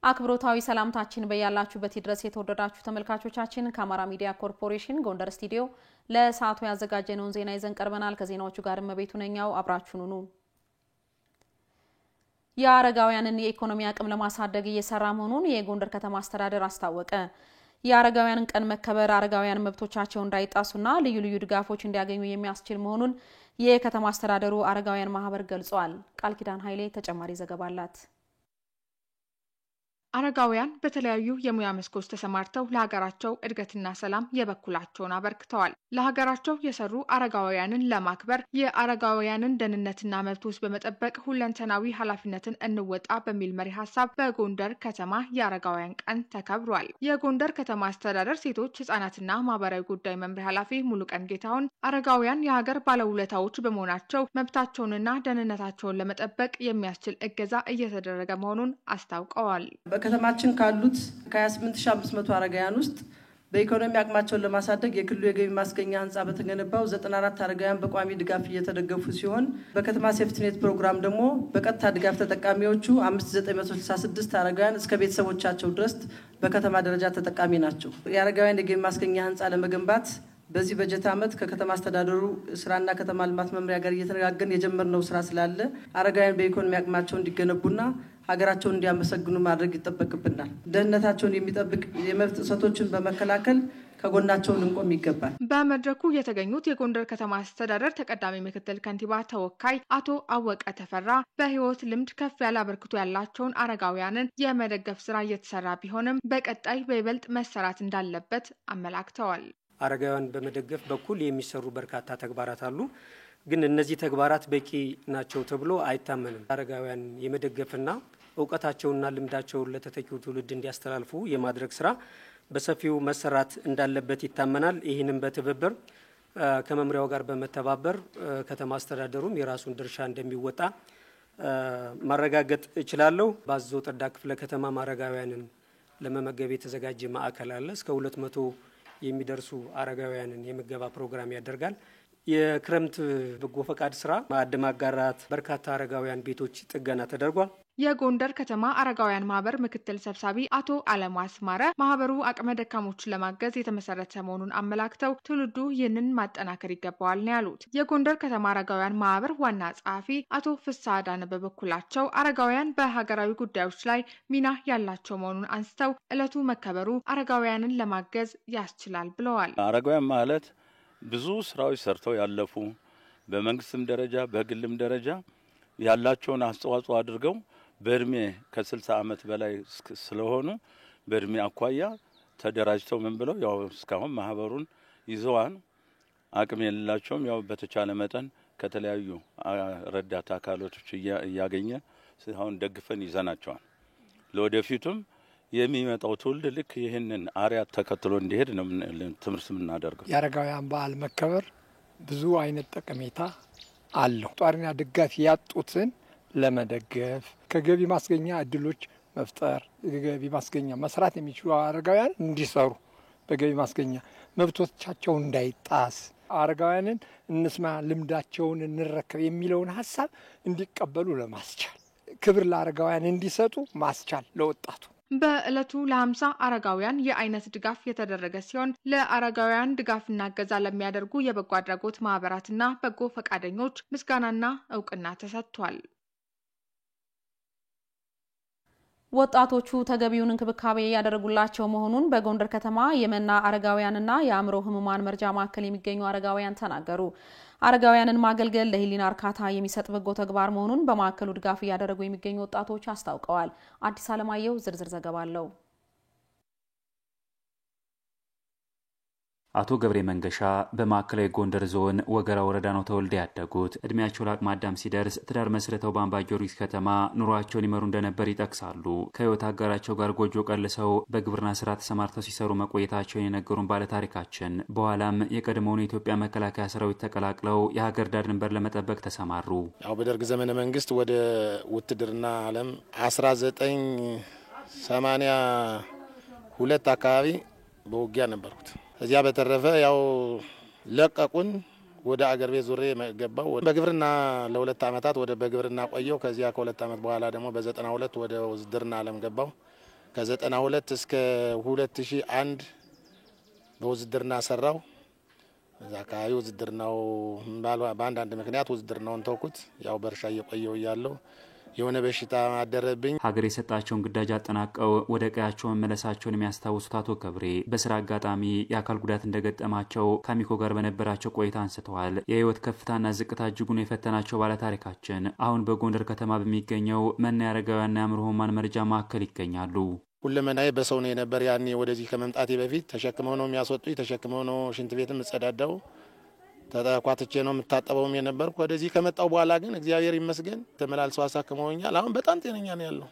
አክብሮታዊ ሰላምታችን በያላችሁበት ድረስ የተወደዳችሁ ተመልካቾቻችን ከአማራ ሚዲያ ኮርፖሬሽን ጎንደር ስቱዲዮ ለሰዓቱ ያዘጋጀነውን ዜና ይዘን ቀርበናል። ከዜናዎቹ ጋር መቤቱ ነኛው አብራችሁን ሁኑ። የአረጋውያንን የኢኮኖሚ አቅም ለማሳደግ እየሰራ መሆኑን የጎንደር ከተማ አስተዳደር አስታወቀ። የአረጋውያንን ቀን መከበር አረጋውያን መብቶቻቸው እንዳይጣሱና ልዩ ልዩ ድጋፎች እንዲያገኙ የሚያስችል መሆኑን የከተማ አስተዳደሩ አረጋውያን ማህበር ገልጿል። ቃልኪዳን ኃይሌ ተጨማሪ ዘገባ አላት። አረጋውያን በተለያዩ የሙያ መስኮች ተሰማርተው ለሀገራቸው እድገትና ሰላም የበኩላቸውን አበርክተዋል። ለሀገራቸው የሰሩ አረጋውያንን ለማክበር የአረጋውያንን ደህንነትና መብቶች በመጠበቅ ሁለንተናዊ ኃላፊነትን እንወጣ በሚል መሪ ሐሳብ በጎንደር ከተማ የአረጋውያን ቀን ተከብሯል። የጎንደር ከተማ አስተዳደር ሴቶች ህጻናትና ማህበራዊ ጉዳይ መምሪያ ኃላፊ ሙሉቀን ጌታሁን አረጋውያን የሀገር ባለውለታዎች በመሆናቸው መብታቸውንና ደህንነታቸውን ለመጠበቅ የሚያስችል እገዛ እየተደረገ መሆኑን አስታውቀዋል። በከተማችን ካሉት ከ28500 አረጋውያን ውስጥ በኢኮኖሚ አቅማቸውን ለማሳደግ የክልሉ የገቢ ማስገኛ ህንጻ በተገነባው 94 አረጋውያን በቋሚ ድጋፍ እየተደገፉ ሲሆን በከተማ ሴፍቲኔት ፕሮግራም ደግሞ በቀጥታ ድጋፍ ተጠቃሚዎቹ 5966 አረጋውያን እስከ ቤተሰቦቻቸው ድረስ በከተማ ደረጃ ተጠቃሚ ናቸው። የአረጋውያን የገቢ ማስገኛ ህንጻ ለመገንባት በዚህ በጀት ዓመት ከከተማ አስተዳደሩ ስራና ከተማ ልማት መምሪያ ጋር እየተነጋገርን የጀመርነው ስራ ስላለ አረጋውያን በኢኮኖሚ አቅማቸው እንዲገነቡና ሀገራቸውን እንዲያመሰግኑ ማድረግ ይጠበቅብናል። ደህንነታቸውን የሚጠብቅ የመብት ጥሰቶችን በመከላከል ከጎናቸው ልንቆም ይገባል። በመድረኩ የተገኙት የጎንደር ከተማ አስተዳደር ተቀዳሚ ምክትል ከንቲባ ተወካይ አቶ አወቀ ተፈራ በህይወት ልምድ ከፍ ያለ አበርክቶ ያላቸውን አረጋውያንን የመደገፍ ስራ እየተሰራ ቢሆንም በቀጣይ በይበልጥ መሰራት እንዳለበት አመላክተዋል። አረጋውያን በመደገፍ በኩል የሚሰሩ በርካታ ተግባራት አሉ። ግን እነዚህ ተግባራት በቂ ናቸው ተብሎ አይታመንም። አረጋውያን የመደገፍና ዕውቀታቸውንና ልምዳቸውን ለተተኪው ትውልድ እንዲያስተላልፉ የማድረግ ስራ በሰፊው መሰራት እንዳለበት ይታመናል። ይህንም በትብብር ከመምሪያው ጋር በመተባበር ከተማ አስተዳደሩም የራሱን ድርሻ እንደሚወጣ ማረጋገጥ እችላለሁ። ባዞ ጠዳ ክፍለ ከተማ አረጋውያንን ለመመገብ የተዘጋጀ ማዕከል አለ። እስከ 200 የሚደርሱ አረጋውያንን የምገባ ፕሮግራም ያደርጋል። የክረምት በጎ ፈቃድ ስራ ማዕድ ማጋራት በርካታ አረጋውያን ቤቶች ጥገና ተደርጓል። የጎንደር ከተማ አረጋውያን ማህበር ምክትል ሰብሳቢ አቶ አለሙ አስማረ ማህበሩ አቅመ ደካሞችን ለማገዝ የተመሰረተ መሆኑን አመላክተው ትውልዱ ይህንን ማጠናከር ይገባዋል ነው ያሉት። የጎንደር ከተማ አረጋውያን ማህበር ዋና ጸሐፊ አቶ ፍስሐ ዳነ በበኩላቸው አረጋውያን በሀገራዊ ጉዳዮች ላይ ሚና ያላቸው መሆኑን አንስተው ዕለቱ መከበሩ አረጋውያንን ለማገዝ ያስችላል ብለዋል። አረጋውያን ማለት ብዙ ስራዎች ሰርተው ያለፉ በመንግስትም ደረጃ በግልም ደረጃ ያላቸውን አስተዋጽኦ አድርገው በእድሜ ከ60 ዓመት በላይ ስለሆኑ በእድሜ አኳያ ተደራጅተው ምን ብለው ያው እስካሁን ማህበሩን ይዘዋል። አቅም የሌላቸውም ያው በተቻለ መጠን ከተለያዩ ረዳት አካላቶች እያገኘ አሁን ደግፈን ይዘናቸዋል። ለወደፊቱም የሚመጣው ትውልድ ልክ ይህንን አሪያ ተከትሎ እንዲሄድ ነው ትምህርት የምናደርገው። የአረጋውያን በዓል መከበር ብዙ አይነት ጠቀሜታ አለው። ጧሪና ደጋፊ ያጡትን ለመደገፍ ከገቢ ማስገኛ እድሎች መፍጠር፣ ገቢ ማስገኛ መስራት የሚችሉ አረጋውያን እንዲሰሩ በገቢ ማስገኛ መብቶቻቸው እንዳይጣስ አረጋውያንን እንስማ ልምዳቸውን እንረከብ የሚለውን ሐሳብ እንዲቀበሉ ለማስቻል ክብር ለአረጋውያን እንዲሰጡ ማስቻል ለወጣቱ በዕለቱ ለ50 አረጋውያን የአይነት ድጋፍ የተደረገ ሲሆን ለአረጋውያን ድጋፍና እገዛ ለሚያደርጉ የበጎ አድራጎት ማህበራትና በጎ ፈቃደኞች ምስጋናና ዕውቅና ተሰጥቷል። ወጣቶቹ ተገቢውን እንክብካቤ ያደረጉላቸው መሆኑን በጎንደር ከተማ የመና አረጋውያንና የአእምሮ ህሙማን መርጃ ማዕከል የሚገኙ አረጋውያን ተናገሩ። አረጋውያንን ማገልገል ለህሊና እርካታ የሚሰጥ በጎ ተግባር መሆኑን በማዕከሉ ድጋፍ ያደረጉ የሚገኙ ወጣቶች አስታውቀዋል። አዲስ አለማየሁ ዝርዝር ዘገባ አለው። አቶ ገብሬ መንገሻ በማዕከላዊ ጎንደር ዞን ወገራ ወረዳ ነው ተወልደው ያደጉት። እድሜያቸው ለአቅመ አዳም ሲደርስ ትዳር መስርተው በአምባ ጊዮርጊስ ከተማ ኑሯቸውን ይመሩ እንደነበር ይጠቅሳሉ። ከህይወት አጋራቸው ጋር ጎጆ ቀልሰው በግብርና ስራ ተሰማርተው ሲሰሩ መቆየታቸውን የነገሩን ባለታሪካችን በኋላም የቀድሞውን የኢትዮጵያ መከላከያ ሰራዊት ተቀላቅለው የሀገር ዳር ድንበር ለመጠበቅ ተሰማሩ። ያው በደርግ ዘመነ መንግስት ወደ ውትድርና ዓለም 1982 አካባቢ በውጊያ ነበርኩት። እዚያ በተረፈ ያው ለቀቁን። ወደ አገር ቤት ዙሬ ገባው። በግብርና ለ2 አመታት ወደ በግብርና ቆየው። ከዚያ ከ2 አመት በኋላ ደግሞ በ92 ወደ ውትድርና ዓለም ገባው። ከ92 እስከ 2001 በውትድርና ሰራው። እዛ አካባቢ ውትድርናው በአንዳንድ ምክንያት ውትድርናውን ተውኩት። ያው በርሻ እየቆየው ያለው የሆነ በሽታ አደረብኝ። ሀገር የሰጣቸውን ግዳጅ አጠናቀው ወደ ቀያቸው መመለሳቸውን የሚያስታውሱት አቶ ገብሬ በስራ አጋጣሚ የአካል ጉዳት እንደገጠማቸው ከአሚኮ ጋር በነበራቸው ቆይታ አንስተዋል። የህይወት ከፍታና ዝቅታ እጅጉን የፈተናቸው ባለታሪካችን አሁን በጎንደር ከተማ በሚገኘው መና አረጋውያንና የአእምሮ ህሙማን መርጃ ማዕከል ይገኛሉ። ሁለመናዬ በሰው ነው የነበር። ያኔ ወደዚህ ከመምጣቴ በፊት ተሸክመው ነው የሚያስወጡኝ፣ ተሸክመው ነው ሽንት ቤትም እጸዳዳው፣ ተቋጥቼ ነው የምታጠበውም የነበርኩ። ወደዚህ ከመጣው በኋላ ግን እግዚአብሔር ይመስገን ተመላልሰው አሳክመውኛል። አሁን በጣም ጤነኛ ነው ያለው።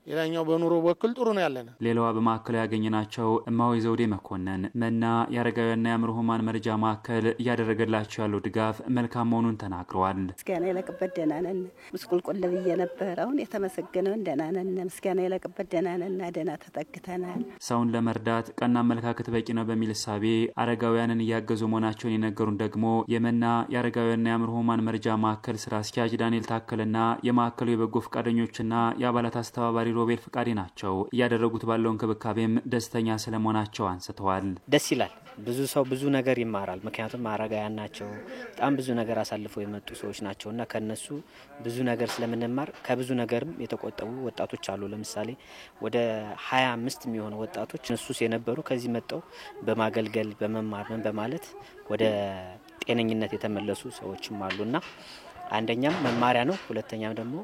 ሌላኛው በኑሮ በኩል ጥሩ ነው ያለና። ሌላዋ በማዕከሉ ያገኘናቸው እማሆይ ዘውዴ መኮንን መና የአረጋውያንና የአእምሮ ህሙማን መርጃ ማዕከል እያደረገላቸው ያለው ድጋፍ መልካም መሆኑን ተናግረዋል። ምስጋና ይለቅበት ደህና ነን። ምስቁልቁል ብዬ ነበር። አሁን የተመሰገነውን ደህና ነን። ምስጋና ይለቅበት ደህና ነንና ደህና ተጠግተናል። ሰውን ለመርዳት ቀና አመለካከት በቂ ነው በሚል እሳቤ አረጋውያንን እያገዙ መሆናቸውን የነገሩን ደግሞ የመና የአረጋውያንና የአእምሮ ህሙማን መርጃ ማዕከል ስራ አስኪያጅ ዳንኤል ታከለና የማዕከሉ የበጎ ፈቃደኞችና የአባላት አስተባባሪ ሮቤል ፍቃዴ ናቸው። እያደረጉት ባለው እንክብካቤም ደስተኛ ስለመሆናቸው አንስተዋል። ደስ ይላል። ብዙ ሰው ብዙ ነገር ይማራል። ምክንያቱም አረጋውያን ናቸው። በጣም ብዙ ነገር አሳልፈው የመጡ ሰዎች ናቸውና ከነሱ ብዙ ነገር ስለምንማር ከብዙ ነገርም የተቆጠቡ ወጣቶች አሉ። ለምሳሌ ወደ 25 የሚሆኑ ወጣቶች እነሱስ የነበሩ ከዚህ መጣው በማገልገል በመማር በማለት ወደ ጤነኝነት የተመለሱ ሰዎችም አሉና አንደኛም መማሪያ ነው፣ ሁለተኛም ደግሞ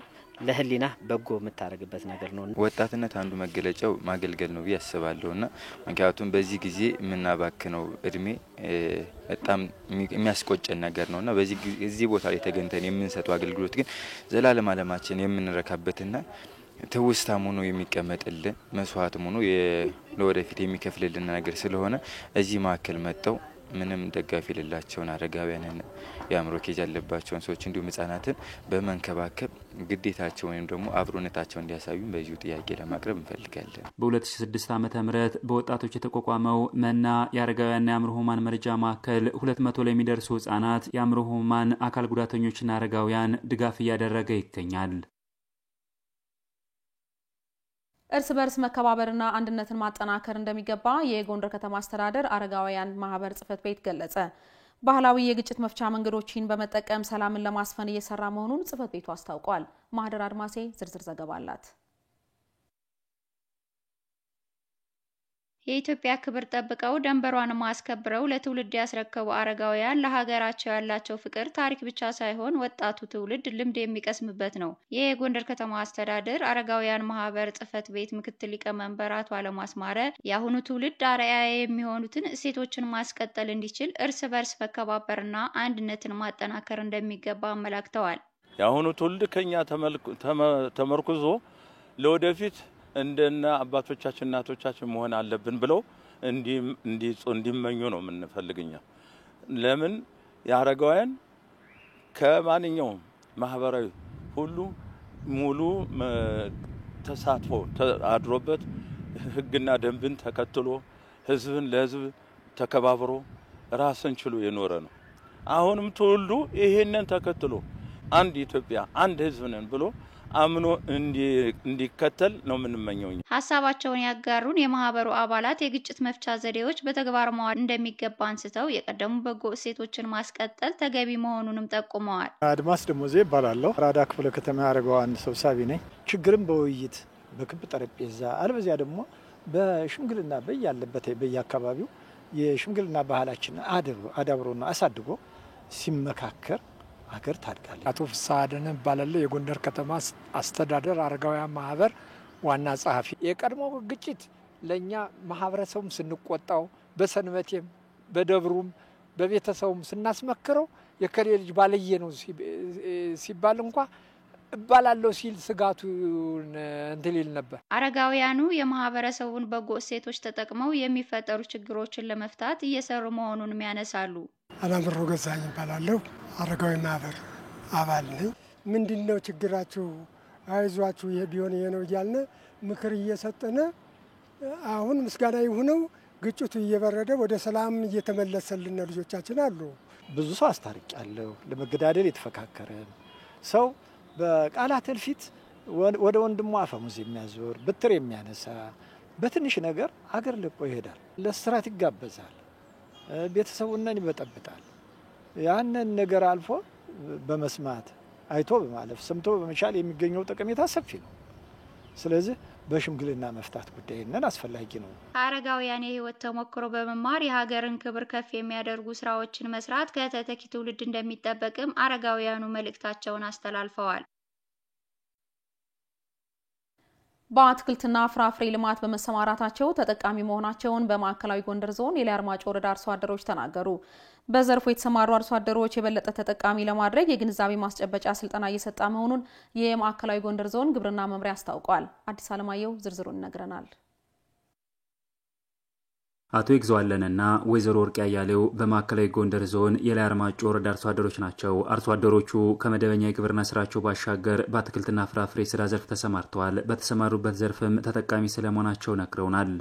ለህሊና በጎ የምታረግበት ነገር ነው። ወጣትነት አንዱ መገለጫው ማገልገል ነው ያስባለውና ምክንያቱም በዚህ ጊዜ የምናባክነው እድሜ በጣም የሚያስቆጨን ነገር ነውና በዚህ ቦታ ላይ ተገኝተን የምንሰጠው አገልግሎት ግን ዘላለም ዓለማችን የምንረካበትና ትውስታም ሆኖ የሚቀመጥልን መስዋዕትም ሆኖ ለወደፊት የሚከፍልልን ነገር ስለሆነ እዚህ ማዕከል መጣው ምንም ደጋፊ የሌላቸውን አረጋውያንን የአእምሮ ኬዝ ያለባቸውን ሰዎች እንዲሁም ህጻናትን በመንከባከብ ግዴታቸው ወይም ደግሞ አብሮነታቸውን እንዲያሳዩ በዚሁ ጥያቄ ለማቅረብ እንፈልጋለን። በ2006 ዓ.ም በወጣቶች የተቋቋመው መና የአረጋውያንና የአእምሮ ህሙማን መርጃ ማዕከል 200 ለሚደርሱ ህጻናት የአእምሮ ህሙማን አካል ጉዳተኞችና አረጋውያን ድጋፍ እያደረገ ይገኛል። እርስ በርስ መከባበርና አንድነትን ማጠናከር እንደሚገባ የጎንደር ከተማ አስተዳደር አረጋውያን ማህበር ጽፈት ቤት ገለጸ። ባህላዊ የግጭት መፍቻ መንገዶችን በመጠቀም ሰላምን ለማስፈን እየሰራ መሆኑን ጽፈት ቤቱ አስታውቋል። ማህደር አድማሴ ዝርዝር ዘገባ አላት። የኢትዮጵያ ክብር ጠብቀው ደንበሯን ማስከብረው ለትውልድ ያስረከቡ አረጋውያን ለሀገራቸው ያላቸው ፍቅር ታሪክ ብቻ ሳይሆን ወጣቱ ትውልድ ልምድ የሚቀስምበት ነው። የጎንደር ከተማ አስተዳደር አረጋውያን ማህበር ጽፈት ቤት ምክትል ሊቀመንበር አቶ አለማስማረ የአሁኑ ትውልድ አርአያ የሚሆኑትን እሴቶችን ማስቀጠል እንዲችል እርስ በርስ መከባበርና አንድነትን ማጠናከር እንደሚገባ አመላክተዋል። የአሁኑ ትውልድ ከኛ ተመርኩዞ ለወደፊት እንደና አባቶቻችን እናቶቻችን መሆን አለብን ብለው እንዲመኙ ነው የምንፈልግኛ። ለምን ያረጋውያን ከማንኛውም ማህበራዊ ሁሉ ሙሉ ተሳትፎ አድሮበት ህግና ደንብን ተከትሎ ህዝብን ለህዝብ ተከባብሮ ራስን ችሎ የኖረ ነው። አሁንም ትውልዱ ይሄንን ተከትሎ አንድ ኢትዮጵያ አንድ ህዝብ ነን ብሎ አምኖ እንዲከተል ነው የምንመኘው። ሀሳባቸውን ያጋሩን የማህበሩ አባላት የግጭት መፍቻ ዘዴዎች በተግባር መዋል እንደሚገባ አንስተው የቀደሙ በጎ እሴቶችን ማስቀጠል ተገቢ መሆኑንም ጠቁመዋል። አድማስ ደሞዜ ይባላለሁ። ራዳ ክፍለ ከተማ አረጋውያን ሰብሳቢ ነኝ። ችግርን በውይይት በክብ ጠረጴዛ አለበዚያ ደግሞ በሽምግልና በያለበት በየአካባቢው የሽምግልና ባህላችን አዳብሮና አሳድጎ ሲመካከር ሀገር ታድጋለች። አቶ ፍስሐ አደነ ባላለ የጎንደር ከተማ አስተዳደር አረጋውያን ማህበር ዋና ጸሐፊ። የቀድሞ ግጭት ለኛ ማህበረሰቡም ስንቆጣው በሰንበቴም በደብሩም በቤተሰቡም ስናስመክረው የከሌ ልጅ ባለየ ነው ሲባል እንኳን እባላለሁ ሲል ስጋቱን እንትን ይል ነበር። አረጋውያኑ የማህበረሰቡን በጎ እሴቶች ተጠቅመው የሚፈጠሩ ችግሮችን ለመፍታት እየሰሩ መሆኑን ያነሳሉ። አላምሮ ገዛኝ እባላለሁ። አረጋዊ ማህበር አባል ነኝ። ምንድነው ችግራችሁ? አይዟችሁ ይሄ ቢሆን ይሄ ነው እያልን ምክር እየሰጠነ አሁን ምስጋና ይሁነው ግጭቱ እየበረደ ወደ ሰላም እየተመለሰልን ልጆቻችን አሉ። ብዙ ሰው አስታርቂያለሁ። ለመገዳደል የተፈካከረ ሰው በቃላት እልፊት ወደ ወንድሙ አፈሙዝ የሚያዞር ብትር የሚያነሳ በትንሽ ነገር አገር ለቆ ይሄዳል። ለስራት ይጋበዛል። ቤተሰቡን ይበጠብጣል። ያንን ነገር አልፎ በመስማት አይቶ በማለፍ ሰምቶ በመቻል የሚገኘው ጠቀሜታ ሰፊ ነው። ስለዚህ በሽምግልና መፍታት ጉዳይነን አስፈላጊ ነው። አረጋውያን የህይወት ተሞክሮ በመማር የሀገርን ክብር ከፍ የሚያደርጉ ስራዎችን መስራት ከተተኪ ትውልድ እንደሚጠበቅም አረጋውያኑ መልእክታቸውን አስተላልፈዋል። በአትክልትና ፍራፍሬ ልማት በመሰማራታቸው ተጠቃሚ መሆናቸውን በማዕከላዊ ጎንደር ዞን የላይ አርማጭሆ ወረዳ አርሶ አደሮች ተናገሩ። በዘርፉ የተሰማሩ አርሶ አደሮች የበለጠ ተጠቃሚ ለማድረግ የግንዛቤ ማስጨበጫ ስልጠና እየሰጠ መሆኑን የማዕከላዊ ጎንደር ዞን ግብርና መምሪያ አስታውቋል። አዲስ አለማየሁ ዝርዝሩን ይነግረናል። አቶ ይግዛዋለንና ወይዘሮ ወርቅ ያያሌው በማዕከላዊ ጎንደር ዞን የላይ አርማጭሆ ወረዳ አርሶ አደሮች ናቸው። አርሶ አደሮቹ ከመደበኛ የግብርና ስራቸው ባሻገር በአትክልትና ፍራፍሬ ስራ ዘርፍ ተሰማርተዋል። በተሰማሩበት ዘርፍም ተጠቃሚ ስለመሆናቸው ነግረውናል።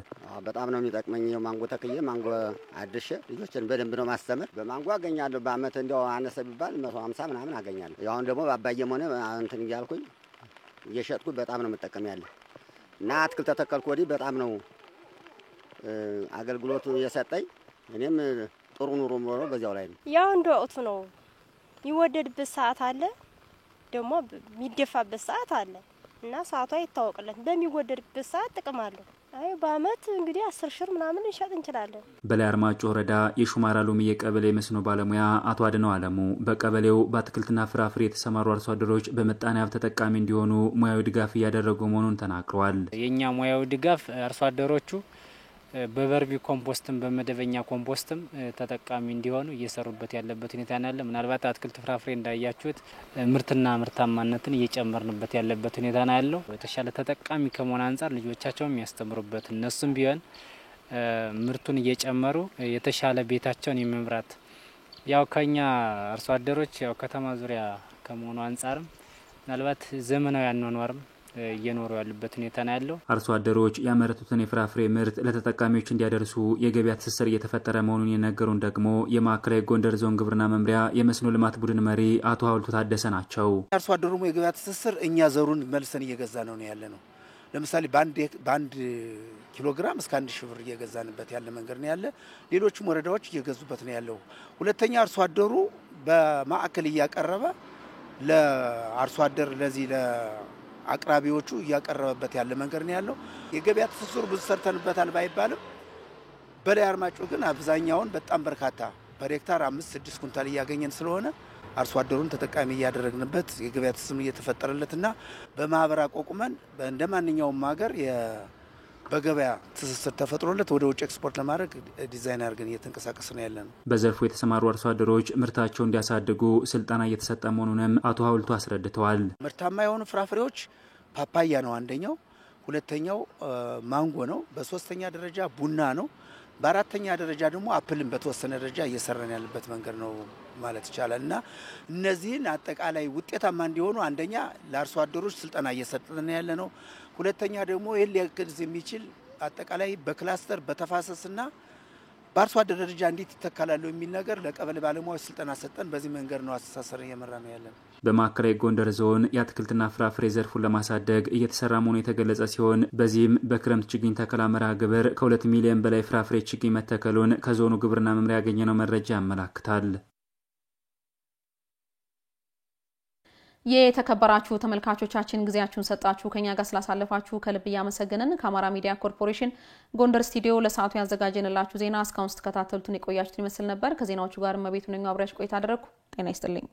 በጣም ነው የሚጠቅመኝ። ማንጎ ተክዬ ማንጎ አድርሼ ልጆችን በደንብ ነው ማስተምር። በማንጎ አገኛለሁ። በአመት እንደው አነሰ ቢባል 150 ምናምን አገኛለሁ። አሁን ደግሞ ባባየም ሆነ እንትን እያልኩኝ እየሸጥኩ በጣም ነው መጠቀም ያለ እና አትክልት ተተከልኩ ወዲህ በጣም ነው አገልግሎቱ የሰጠኝ። እኔም ጥሩ ኑሮ ነው በዚያው ላይ ነው። ያው እንደ ወቅቱ ነው። ይወደድበት ሰዓት አለ፣ ደግሞ የሚደፋበት ሰዓት አለ እና ሰዓቷ ይታወቅለት። በሚወደድበት ሰዓት ጥቅም አለው። አይ በአመት እንግዲህ 10 ሺህ ምናምን እንሸጥ እንችላለን። በላይ አርማጭሆ ወረዳ የሹማራ ሎሚ የቀበሌ መስኖ ባለሙያ አቶ አድነው አለሙ በቀበሌው በአትክልትና ፍራፍሬ የተሰማሩ አርሶ አደሮች በመጣኔ ሀብት ተጠቃሚ እንዲሆኑ ሙያዊ ድጋፍ እያደረጉ መሆኑን ተናግረዋል። የኛ ሙያዊ ድጋፍ አርሶ አደሮቹ በቨርሚ ኮምፖስትም በመደበኛ ኮምፖስትም ተጠቃሚ እንዲሆኑ እየሰሩበት ያለበት ሁኔታ ያለ። ምናልባት አትክልት ፍራፍሬ እንዳያችሁት ምርትና ምርታማነትን እየጨመርንበት ያለበት ሁኔታ ነው ያለው። የተሻለ ተጠቃሚ ከመሆን አንፃር ልጆቻቸውም የሚያስተምሩበት እነሱም ቢሆን ምርቱን እየጨመሩ የተሻለ ቤታቸውን የመምራት ያው ከኛ አርሶ አደሮች ያው ከተማ ዙሪያ ከመሆኑ አንፃርም ምናልባት ዘመናዊ አኗኗርም እየኖሩ ያሉበት ሁኔታ ነው ያለው። አርሶ አደሮች ያመረቱትን የፍራፍሬ ምርት ለተጠቃሚዎች እንዲያደርሱ የገበያ ትስስር እየተፈጠረ መሆኑን የነገሩን ደግሞ የማዕከላዊ ጎንደር ዞን ግብርና መምሪያ የመስኖ ልማት ቡድን መሪ አቶ ሀውልቱ ታደሰ ናቸው። አርሶ አደሩም የገበያ ትስስር እኛ ዘሩን መልሰን እየገዛ ነው ያለ ነው። ለምሳሌ በአንድ ኪሎ ግራም እስከ 1000 ብር እየገዛንበት ያለ መንገድ ነው ያለ። ሌሎችም ወረዳዎች እየገዙበት ነው ያለው። ሁለተኛ አርሶ አደሩ በማዕከል እያቀረበ ለአርሶ አደር ለዚህ አቅራቢዎቹ እያቀረበበት ያለ መንገድ ነው ያለው። የገበያ ትስስሩ ብዙ ሰርተንበታል ባይባልም በላይ አርማጭሆ ግን አብዛኛውን በጣም በርካታ በሄክታር 5-6 ኩንታል እያገኘን ስለሆነ አርሶ አደሩን ተጠቃሚ እያደረግንበት የገበያ ትስስሩ እየተፈጠረለትና በማህበር አቋቁመን እንደማንኛውም ሀገር በገበያ ትስስር ተፈጥሮለት ወደ ውጭ ኤክስፖርት ለማድረግ ዲዛይን አድርገን እየተንቀሳቀስን ነው ያለነው። በዘርፉ የተሰማሩ አርሶ አደሮች ምርታቸውን እንዲያሳድጉ ስልጠና እየተሰጠ መሆኑንም አቶ ሀውልቱ አስረድተዋል። ምርታማ የሆኑ ፍራፍሬዎች ፓፓያ ነው አንደኛው፣ ሁለተኛው ማንጎ ነው፣ በሶስተኛ ደረጃ ቡና ነው፣ በአራተኛ ደረጃ ደግሞ አፕልን በተወሰነ ደረጃ እየሰራን ያለበት መንገድ ነው ማለት ይቻላል። እና እነዚህን አጠቃላይ ውጤታማ እንዲሆኑ አንደኛ ለአርሶ አደሮች ስልጠና እየሰጠን ያለ ነው። ሁለተኛ ደግሞ ይሄን ሊያግዝ የሚችል አጠቃላይ በክላስተር በተፋሰስና በአርሶ አደር ደረጃ እንዴት ይተካላሉ የሚል ነገር ለቀበሌ ባለሙያዎች ስልጠና ሰጠን። በዚህ መንገድ ነው አስተሳሰር እየመራ ነው ያለን። በማዕከላዊ ጎንደር ዞን የአትክልትና ፍራፍሬ ዘርፉን ለማሳደግ እየተሰራ መሆኑ የተገለጸ ሲሆን በዚህም በክረምት ችግኝ ተከላ መርሃ ግብር ከ2 ሚሊዮን በላይ ፍራፍሬ ችግኝ መተከሉን ከዞኑ ግብርና መምሪያ ያገኘነው መረጃ ያመላክታል። የተከበራችሁ ተመልካቾቻችን ጊዜያችሁን ሰጣችሁ ከኛ ጋር ስላሳለፋችሁ ከልብ እያመሰገንን ከአማራ ሚዲያ ኮርፖሬሽን ጎንደር ስቱዲዮ ለሰዓቱ ያዘጋጀንላችሁ ዜና እስካሁን ስትከታተሉትን የቆያችሁት ይመስል ነበር። ከዜናዎቹ ጋር መቤቱ ነኝ አብራችሁ ቆይታ አደረኩ። ጤና ይስጥልኝ።